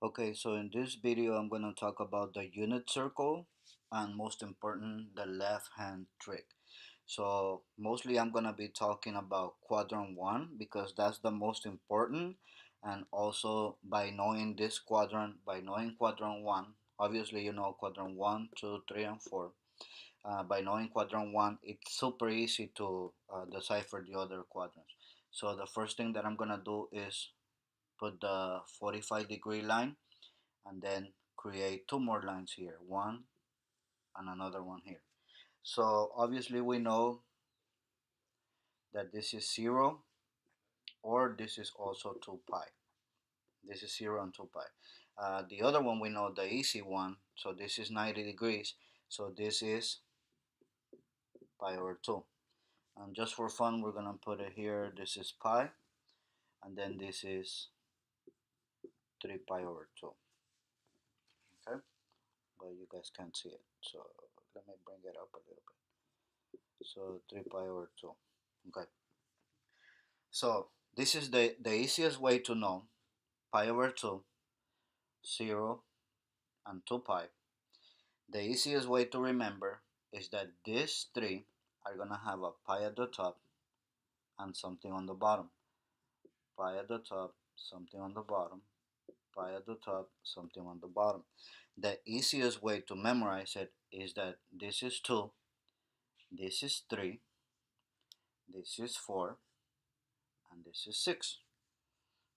Okay, so in this video, I'm going to talk about the unit circle and most important, the left hand trick. So mostly I'm going to be talking about quadrant 1 because that's the most important, and also by knowing this quadrant, by knowing quadrant 1, obviously you know quadrant 1, 2, 3, and 4. By knowing quadrant 1, it's super easy to decipher the other quadrants. So the first thing that I'm going to do is put the 45-degree line and then create two more lines here, one and another one here. So obviously we know that this is 0, or this is also 2 pi. This is 0 and 2 pi. The other one we know, the easy one, so this is 90 degrees, so this is pi over 2. And just for fun, we're gonna put it here, this is pi, and then this is 3 pi over 2. Okay, but you guys can't see it, so let me bring it up a little bit. So 3 pi over 2. Okay, so this is the easiest way to know pi over 2, 0, and 2 pi. The easiest way to remember is that these three are going to have a pi at the top and something on the bottom. Pi at the top, something on the bottom, pi at the top, something on the bottom. The easiest way to memorize it is that this is 2, this is 3, this is 4, and this is 6.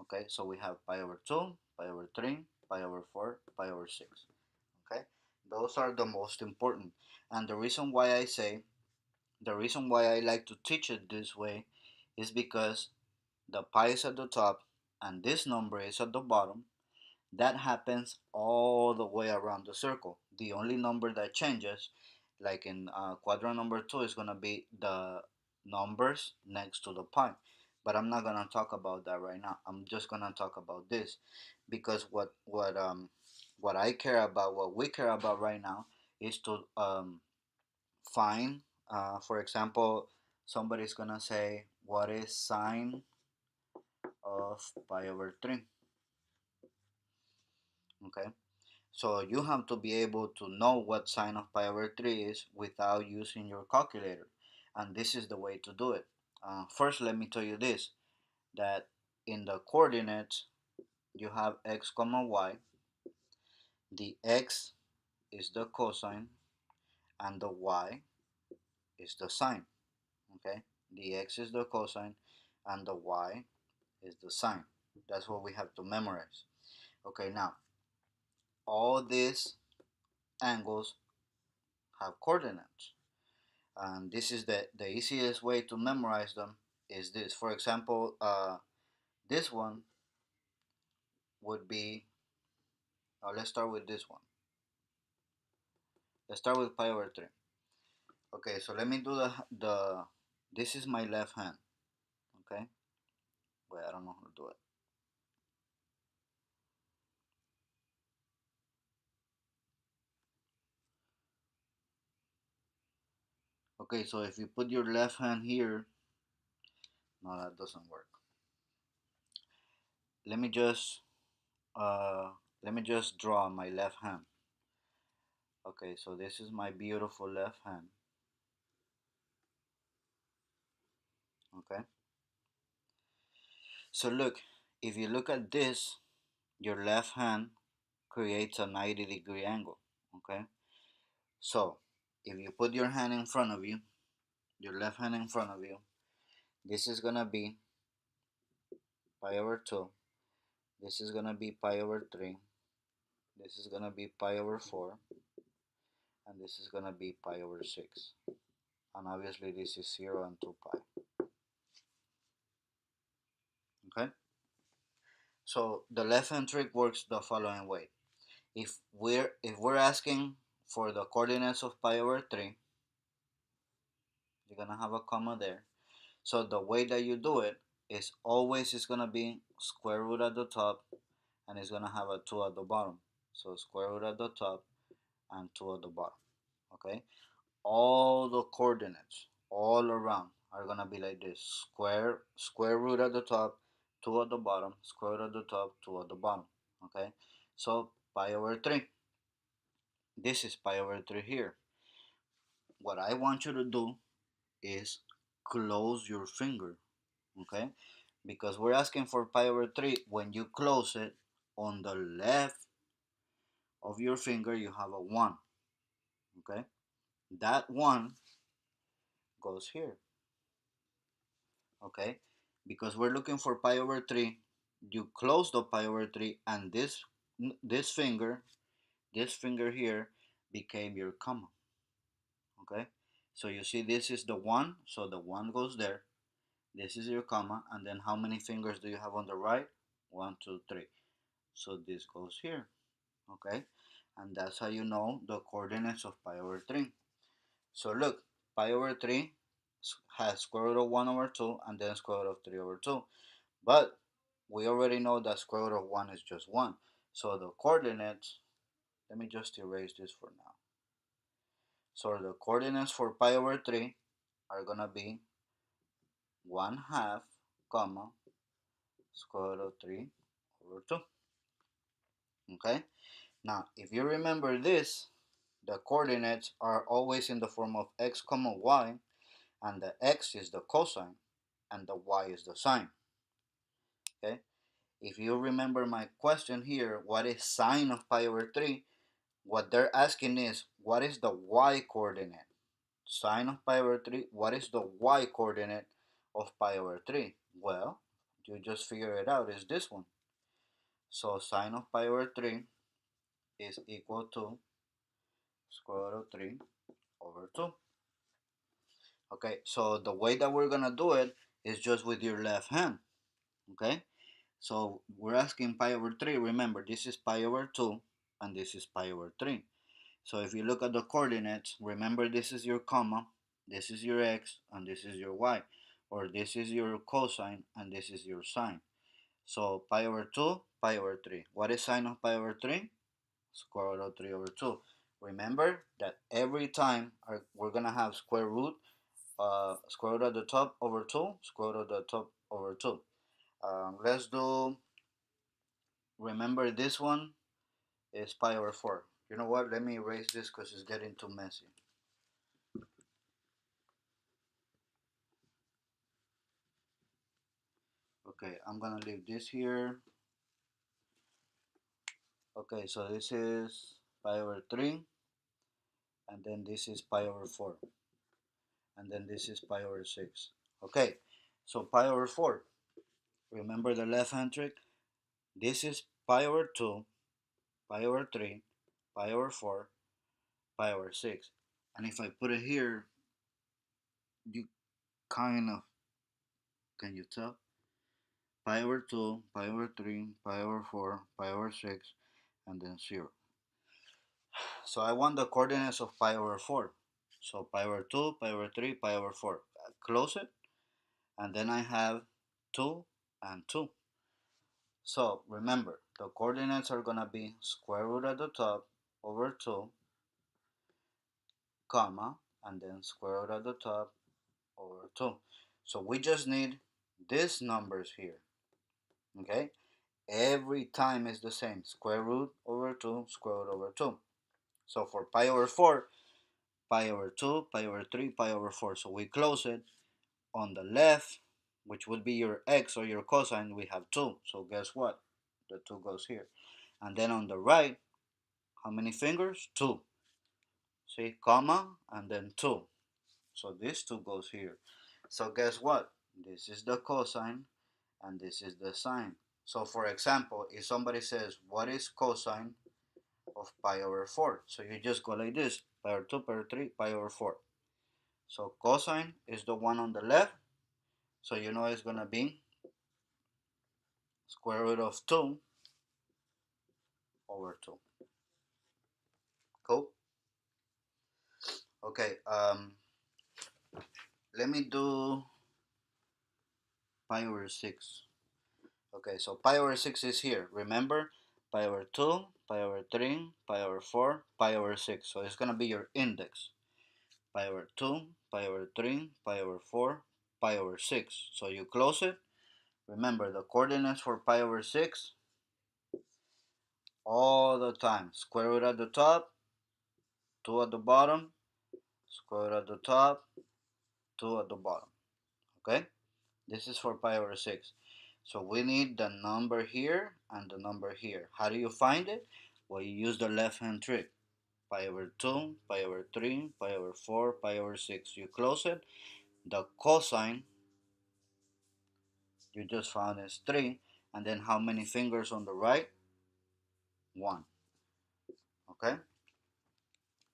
Okay, so we have pi over 2, pi over 3, pi over 4, pi over 6. Okay, those are the most important. And the reason why I like to teach it this way is because the pi is at the top and this number is at the bottom. That happens all the way around the circle. The only number that changes, like in quadrant number 2, is going to be the numbers next to the pi. But I'm not going to talk about that right now. I'm just going to talk about this because what I care about, what we care about right now, is to find, for example, somebody's going to say, what is sine of pi over 3? Okay. So you have to be able to know what sine of pi over 3 is without using your calculator. And this is the way to do it. First, let me tell you this, that in the coordinates, you have x comma y. The x is the cosine and the y is the sine. Okay? The x is the cosine and the y is the sine. That's what we have to memorize. Okay, now, all these angles have coordinates. And this is the easiest way to memorize them is this. For example, this one would be, let's start with this one. Let's start with pi over 3. Okay, so let me do this is my left hand. Okay, wait, I don't know how to do it. Okay, so if you put your left hand here, no, that doesn't work. Let me just uh, let me just draw my left hand. Okay, so this is my beautiful left hand. Okay, so look, if you look at this, your left hand creates a 90-degree angle. Okay, so if you put your hand in front of you, your left hand in front of you, this is gonna be pi over 2, this is gonna be pi over 3, this is gonna be pi over 4, and this is gonna be pi over 6. And obviously this is 0 and 2 pi. Okay, so the left hand trick works the following way. If we're asking for the coordinates of pi over 3, you're gonna have a comma there. So the way that you do it is always it's gonna be square root at the top and it's gonna have a 2 at the bottom. So square root at the top and 2 at the bottom. Okay, all the coordinates all around are gonna be like this: square root at the top, 2 at the bottom, square root at the top, 2 at the bottom. Okay, So pi over 3. This is pi over 3 here. What I want you to do is close your finger, okay? Because we're asking for pi over 3. When you close it, on the left of your finger, you have a 1, okay? That 1 goes here, okay? Because we're looking for pi over 3, you close the pi over 3, and this finger, this finger here became your comma, okay? So you see this is the 1, so the 1 goes there. This is your comma, and then how many fingers do you have on the right? 1, 2, 3. So this goes here, okay? And that's how you know the coordinates of pi over 3. So look, pi over 3 has square root of 1 over 2 and then square root of 3 over 2. But we already know that square root of 1 is just 1. So the coordinates, let me just erase this for now. So the coordinates for pi over 3 are going to be 1 half, comma, square root of 3 over 2. Okay? Now, if you remember this, the coordinates are always in the form of x comma y, and the x is the cosine and the y is the sine. Okay? If you remember my question here, what is sine of pi over 3? What they're asking is, what is the y coordinate? Sine of pi over 3, what is the y coordinate of pi over 3? Well, you just figure it out, is this one. So sine of pi over 3 is equal to square root of 3 over 2. Okay, so the way that we're gonna do it is just with your left hand. Okay, so we're asking pi over 3. Remember, this is pi over 2 and this is pi over 3. So if you look at the coordinates, remember this is your comma, this is your x, and this is your y. Or this is your cosine and this is your sine. So pi over 2, pi over 3. What is sine of pi over 3? Square root of 3 over 2. Remember that every time we're going to have square root at the top over 2, square root at the top over 2. Let's do, remember this one is pi over 4. You know what? Let me erase this because it's getting too messy. Okay, I'm gonna leave this here. Okay, so this is pi over 3, and then this is pi over 4, and then this is pi over 6. Okay, so pi over 4. Remember the left hand trick? This is pi over 2, pi over 3, pi over 4, pi over 6. And if I put it here, you kind of, can you tell? Pi over 2, pi over 3, pi over 4, pi over 6, and then 0. So I want the coordinates of pi over 4. So pi over 2, pi over 3, pi over 4. Close it, and then I have 2 and 2. So remember, the coordinates are going to be square root at the top over 2, comma, and then square root at the top over 2. So we just need these numbers here, okay? Every time is the same, square root over 2, square root over 2. So for pi over 4, pi over 2, pi over 3, pi over 4. So we close it. On the left, which would be your x or your cosine, we have 2. So guess what? The 2 goes here. And then on the right, how many fingers? 2. See, comma, and then 2. So this 2 goes here. So guess what? This is the cosine, and this is the sine. So for example, if somebody says, what is cosine of pi over 4? So you just go like this, pi over 2, pi over 3, pi over 4. So cosine is the one on the left, so you know it's going to be square root of 2 over 2. Cool? Okay, let me do pi over 6. Okay, so pi over 6 is here. Remember, pi over 2, pi over 3, pi over 4, pi over 6. So it's going to be your index. Pi over 2, pi over 3, pi over 4, pi over 6. So you close it. Remember, the coordinates for pi over 6 all the time. Square root at the top, 2 at the bottom, square root at the top, 2 at the bottom. Okay? This is for pi over 6. So we need the number here and the number here. How do you find it? Well, you use the left hand trick. Pi over 2, pi over 3, pi over 4, pi over 6. You close it. The cosine you just found is 3. And then how many fingers on the right? 1. Okay?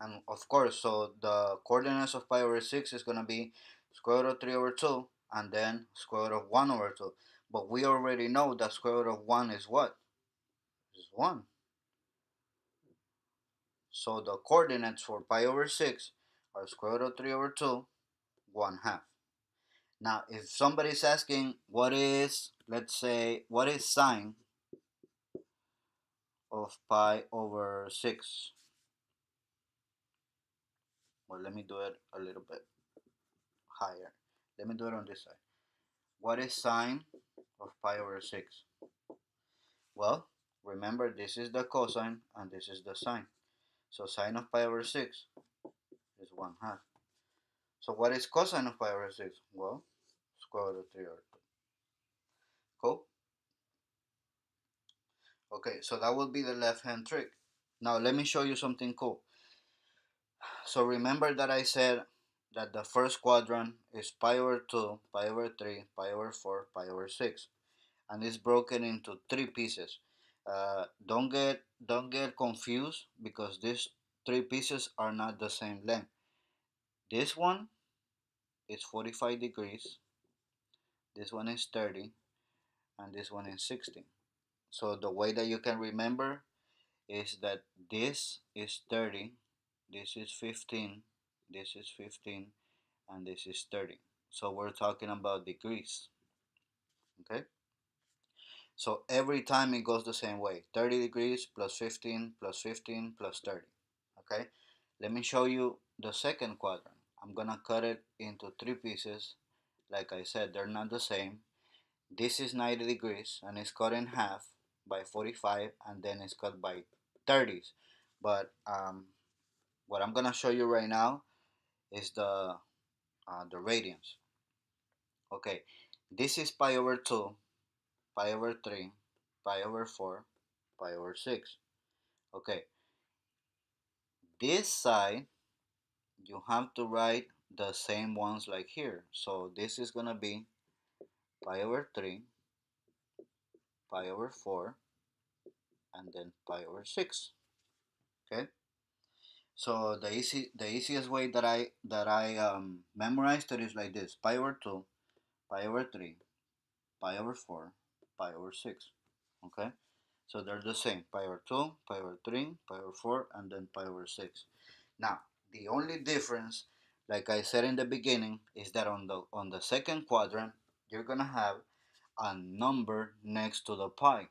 And of course, so the coordinates of pi over 6 is going to be square root of 3 over 2 and then square root of 1 over 2. But we already know that square root of 1 is what? Is 1. So the coordinates for pi over 6 are square root of 3 over 2, 1 half. Now, if somebody's asking what is, let's say, what is sine of pi over 6? Well, let me do it a little bit higher. Let me do it on this side. What is sine of pi over 6? Well, remember this is the cosine and this is the sine. So sine of pi over 6 is 1 half. So what is cosine of pi over 6? Well, square root of 3 over 2. Cool? Okay, so that would be the left hand trick. Now let me show you something cool. So remember that I said that the first quadrant is pi over 2, pi over 3, pi over 4, pi over 6. And it's broken into 3 pieces. Don't get confused because these 3 pieces are not the same length. This one is 45 degrees, this one is 30, and this one is 60. So the way that you can remember is that this is 30, this is 15, this is 15, and this is 30. So we're talking about degrees. Okay? So every time it goes the same way. 30 degrees plus 15 plus 15 plus 30. Okay? Let me show you the second quadrant. I'm going to cut it into 3 pieces. Like I said, they're not the same. This is 90 degrees and it's cut in half by 45 and then it's cut by 30s. But what I'm going to show you right now is the radians. Okay, this is pi over 2, pi over 3, pi over 4, pi over 6. Okay, this side you have to write the same ones like here. So this is going to be pi over 3, pi over 4, and then pi over 6. Okay, so the easiest way that I memorized it is like this: pi over 2, pi over 3, pi over 4, pi over 6. Okay, so they're the same: pi over 2, pi over 3, pi over 4, and then pi over 6. Now, the only difference, like I said in the beginning, is that on the second quadrant, you're gonna have a number next to the pi.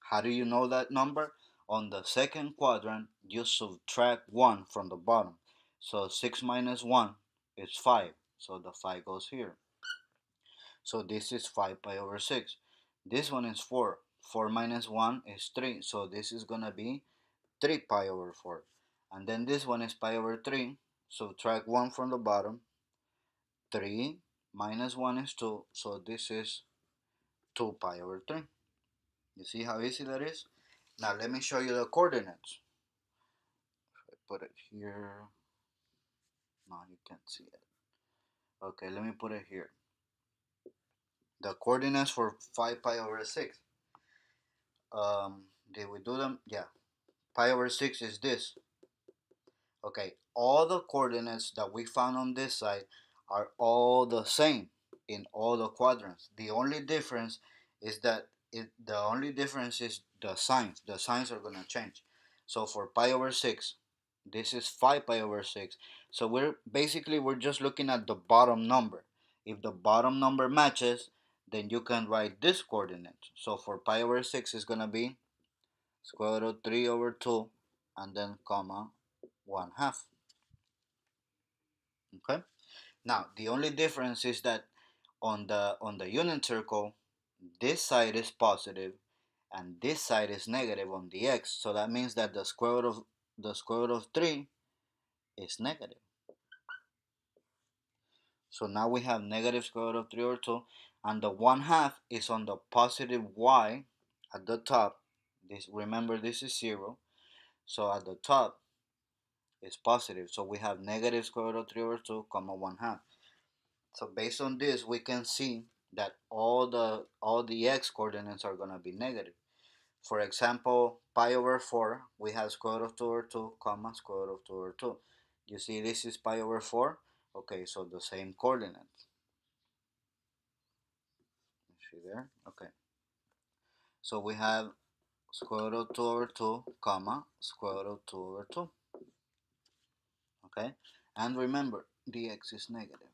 How do you know that number? On the second quadrant, you subtract 1 from the bottom. So 6 minus 1 is 5. So the 5 goes here. So this is 5 pi over 6. This one is 4. 4 minus 1 is 3. So this is going to be 3 pi over 4. And then this one is pi over 3. Subtract 1 from the bottom. 3 minus 1 is 2. So this is 2 pi over 3. You see how easy that is? Now let me show you the coordinates. I put it here. No, you can't see it. Okay, let me put it here. The coordinates for 5 pi over 6. Did we do them? Yeah. Pi over 6 is this. Okay, all the coordinates that we found on this side are all the same in all the quadrants. The only difference is that the only difference is the signs. The signs are going to change. So for pi over 6, this is 5 pi over 6. So we're just looking at the bottom number. If the bottom number matches, then you can write this coordinate. So for pi over 6 is going to be square root of 3 over 2 and then comma 1 half. Okay, now the only difference is that on the unit circle, this side is positive and this side is negative on the x. So that means that the square root of 3 is negative. So now we have negative square root of 3 over 2, and the 1/2 is on the positive y at the top. Remember, this is 0, so at the top is positive. So we have negative square root of 3 over 2 comma 1/2. So based on this, we can see that all the x coordinates are going to be negative. For example, pi over 4, we have square root of 2 over 2 comma square root of 2 over 2. You see this is pi over 4. Okay, so the same coordinates. See there? Okay. So we have square root of 2 over 2 comma square root of 2 over 2. Okay? And remember, the x is negative.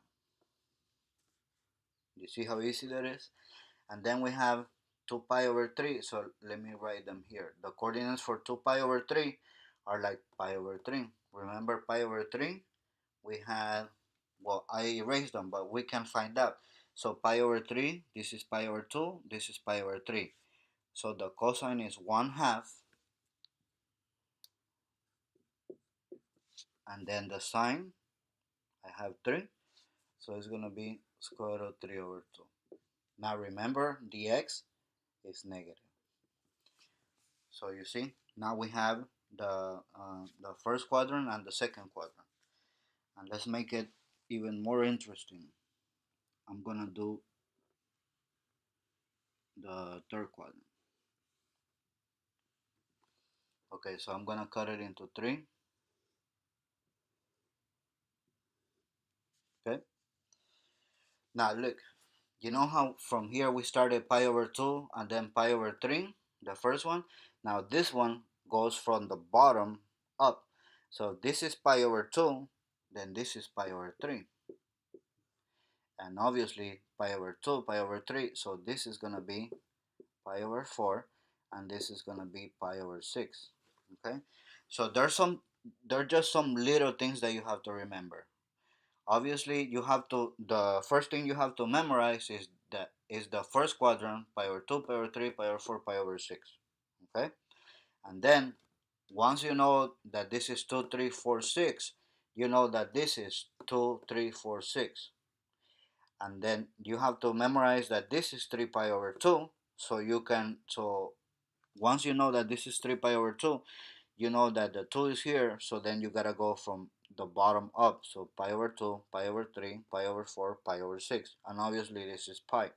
You see how easy that is? And then we have 2 pi over 3. So let me write them here. The coordinates for 2 pi over 3 are like pi over 3. Remember pi over 3? We had, well, I erased them, but we can find out. So pi over 3, this is pi over 2, this is pi over 3. So the cosine is 1/2. And then the sine, I have 3. So it's going to be square root of 3 over 2. Now remember, the x is negative. So you see, now we have the first quadrant and the second quadrant. And let's make it even more interesting. I'm going to do the third quadrant. Okay, so I'm going to cut it into 3. Okay. Now look, you know how from here we started pi over 2 and then pi over 3, the first one? Now this one goes from the bottom up. So this is pi over 2, then this is pi over 3. And obviously pi over 2, pi over 3, so this is going to be pi over 4, and this is going to be pi over 6. Okay? So there are just some little things that you have to remember. Obviously, the first thing you have to memorize is the first quadrant, pi over 2, pi over 3, pi over 4, pi over 6. Okay? And then, once you know that this is 2, 3, 4, 6, you know that this is 2, 3, 4, 6. And then you have to memorize that this is 3 pi over 2. So once you know that this is 3 pi over 2, you know that the 2 is here, so then you gotta go from the bottom up. So pi over 2, pi over 3, pi over 4, pi over 6. And obviously this is pi.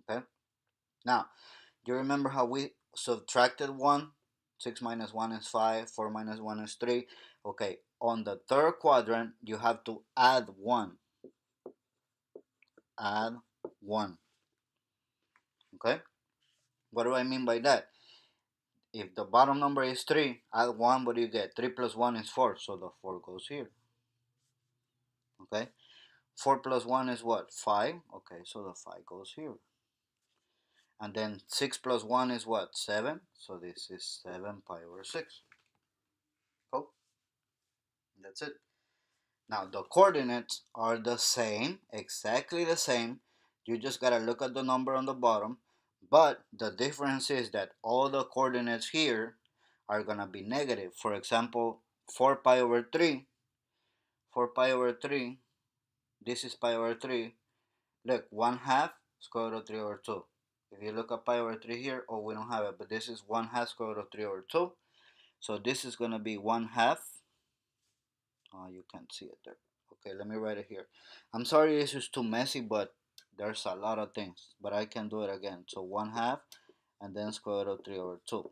Okay? Now, do you remember how we subtracted 1? 6 minus 1 is 5, 4 minus 1 is 3. Okay, on the third quadrant, you have to add 1. Add 1. Okay? What do I mean by that? If the bottom number is 3, add 1, what do you get? 3 plus 1 is 4, so the 4 goes here. Okay? 4 plus 1 is what? 5. Okay, so the 5 goes here. And then 6 plus 1 is what? 7. So this is 7 pi over 6. Cool. That's it. Now the coordinates are the same, exactly the same. You just gotta look at the number on the bottom. But the difference is that all the coordinates here are gonna be negative. For example, 4 pi over 3. 4 pi over 3. This is pi over 3. Look, 1/2 square root of 3 over 2. If you look at pi over 3 here, oh, we don't have it, but this is 1/2 square root of 3 over 2. So this is going to be 1/2. Oh, you can't see it there. Okay, let me write it here. I'm sorry this is too messy, but there's a lot of things. But I can do it again. So 1/2 and then square root of 3 over 2.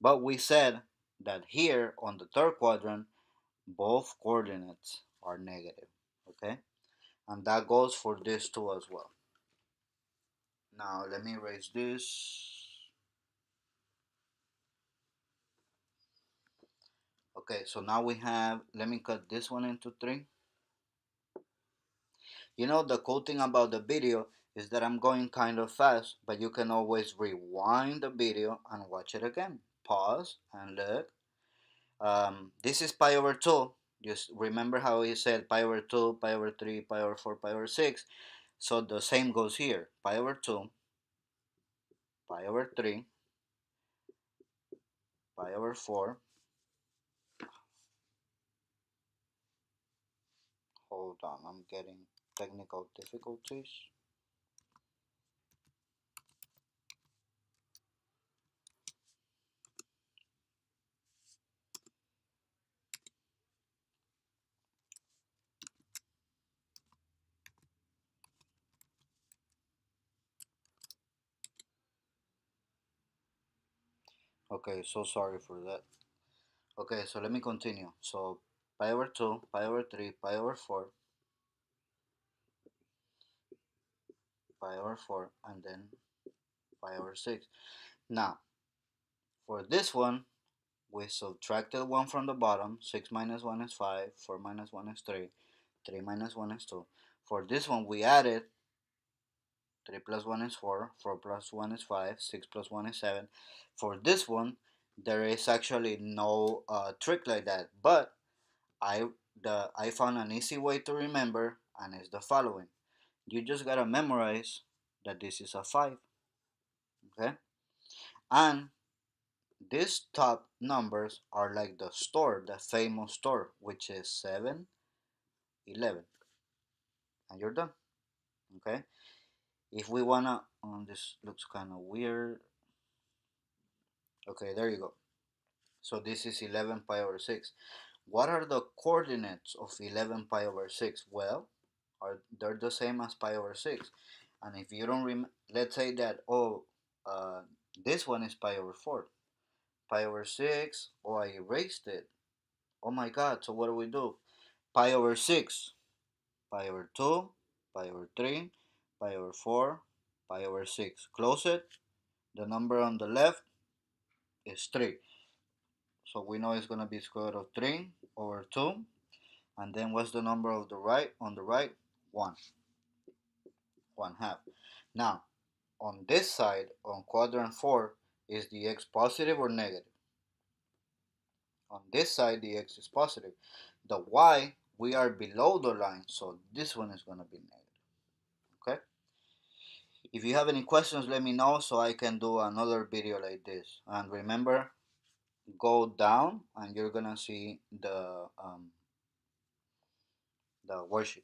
But we said that here on the third quadrant, both coordinates are negative. Okay? And that goes for this too as well. Now let me erase this. Okay, so now we have, let me cut this one into 3. You know, the cool thing about the video is that I'm going kind of fast, but you can always rewind the video and watch it again. Pause and look. This is pi over 2. Just remember how he said pi over 2, pi over 3, pi over 4, pi over 6. So the same goes here. Pi over 2, pi over 3, pi over 4. Hold on, I'm getting technical difficulties. Okay, so sorry for that. Okay, so let me continue. So pi over 2, pi over 3, pi over 4, pi over 4, and then pi over 6. Now, for this one, we subtracted 1 from the bottom. 6 minus 1 is 5, 4 minus 1 is 3, 3 minus 1 is 2. For this one, we added 3 plus 1 is 4, 4 plus 1 is 5, 6 plus 1 is 7. For this one, there is actually no trick like that, but I I found an easy way to remember, and it's the following. You just gotta memorize that this is a 5, okay? And these top numbers are like the store, the famous store, which is 7, 11, and you're done, okay? If we wanna, this looks kind of weird. Okay, there you go. So this is 11 pi over 6. What are the coordinates of 11 pi over 6? Well, they're the same as pi over 6. And if you don't let's say that, uh, this one is pi over 4. Pi over 6, oh, I erased it. Oh my god, so what do we do? Pi over 6, pi over 2, pi over 3, pi over 4, pi over 6. Close it. The number on the left is 3. So we know it's going to be square root of 3 over 2. And then what's the number of the right? On the right, 1. 1 half. Now, on this side, on quadrant 4, is the x positive or negative? On this side, the x is positive. The y, we are below the line, so this one is going to be negative. Okay? If you have any questions, let me know so I can do another video like this. And remember, go down and you're going to see the worksheet.